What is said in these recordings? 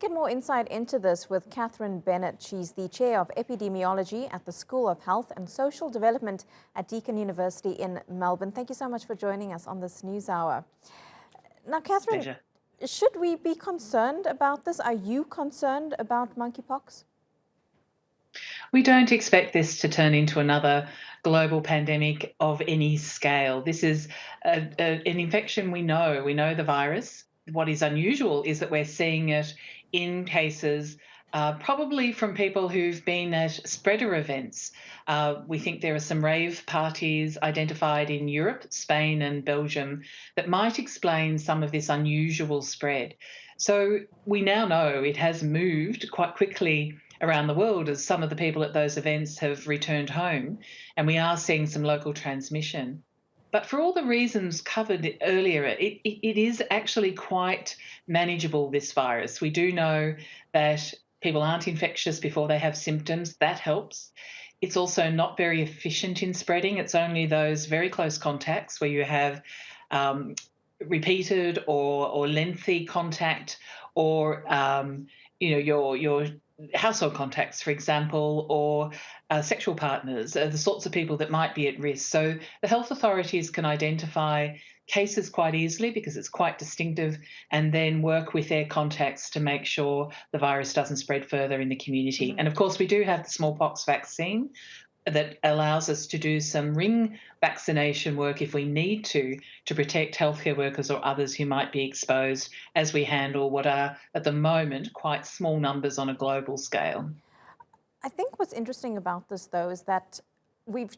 get more insight into this with Catherine Bennett. She's the Chair of Epidemiology at the School of Health and Social Development at Deakin University in Melbourne. Thank you so much for joining us on this News Hour. Now, Catherine, Pleasure. should we be concerned about this? Are you concerned about monkeypox? We don't expect this to turn into another global pandemic of any scale. This is an infection we know. We know the virus. What is unusual is that we're seeing it in cases probably from people who've been at spreader events. We think there are some rave parties identified in Europe, Spain and Belgium, that might explain some of this unusual spread. So we now know it has moved quite quickly around the world as some of the people at those events have returned home, and we are seeing some local transmission. But for all the reasons covered earlier, it is actually quite manageable, this virus. We do know that people aren't infectious before they have symptoms. That helps. It's also not very efficient in spreading. It's only those very close contacts where you have repeated or lengthy contact, or your household contacts, for example, or sexual partners, are the sorts of people that might be at risk. So the health authorities can identify cases quite easily because it's quite distinctive, and then work with their contacts to make sure the virus doesn't spread further in the community. And of course, we do have the smallpox vaccine that allows us to do some ring vaccination work if we need to protect healthcare workers or others who might be exposed, as we handle what are, at the moment, quite small numbers on a global scale. I think what's interesting about this, though, is that we've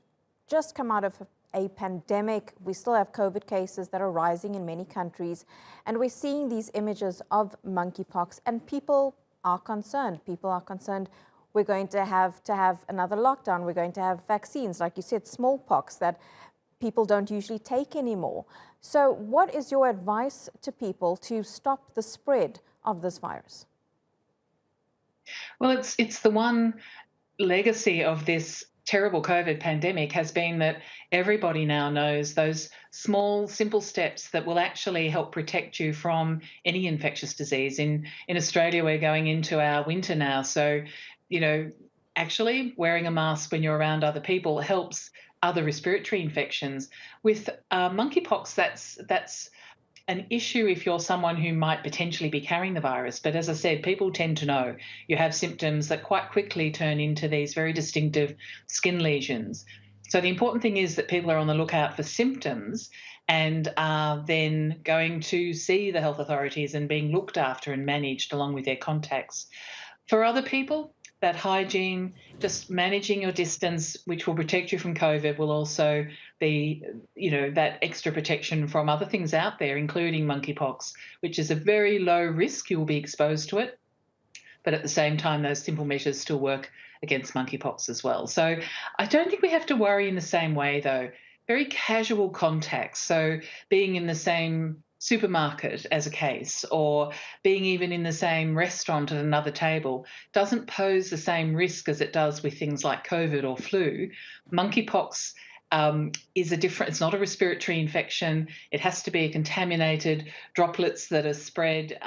just come out of a pandemic. We still have COVID cases that are rising in many countries, and we're seeing these images of monkeypox, and people are concerned. People are concerned. We're going to have another lockdown. We're going to have vaccines, like you said, smallpox, that people don't usually take anymore. So what is your advice to people to stop the spread of this virus? Well, it's the one legacy of this terrible COVID pandemic has been that everybody now knows those small, simple steps that will actually help protect you from any infectious disease. In Australia, we're going into our winter now, so actually wearing a mask when you're around other people helps other respiratory infections. With monkeypox, that's an issue if you're someone who might potentially be carrying the virus. But as I said, people tend to know. You have symptoms that quite quickly turn into these very distinctive skin lesions. So the important thing is that people are on the lookout for symptoms and are then going to see the health authorities and being looked after and managed along with their contacts. For other people, that hygiene, just managing your distance, which will protect you from COVID, will also be, that extra protection from other things out there, including monkeypox, which is a very low risk. You will be exposed to it. But at the same time, those simple measures still work against monkeypox as well. So I don't think we have to worry in the same way, though. Very casual contacts. So being in the same supermarket as a case, or being even in the same restaurant at another table, doesn't pose the same risk as it does with things like COVID or flu. Monkeypox is it's not a respiratory infection. It has to be a contaminated droplets that are spread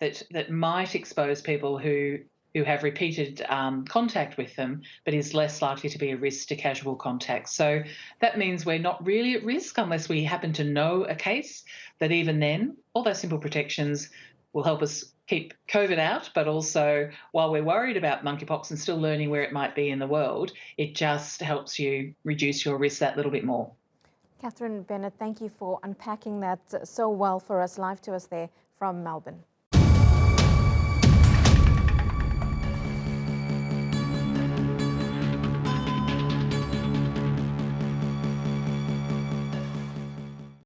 that might expose people who have repeated contact with them, but is less likely to be a risk to casual contact. So that means we're not really at risk unless we happen to know a case. But even then, all those simple protections will help us keep COVID out, but also, while we're worried about monkeypox and still learning where it might be in the world, it just helps you reduce your risk that little bit more. Catherine Bennett, thank you for unpacking that so well for us, live to us there from Melbourne.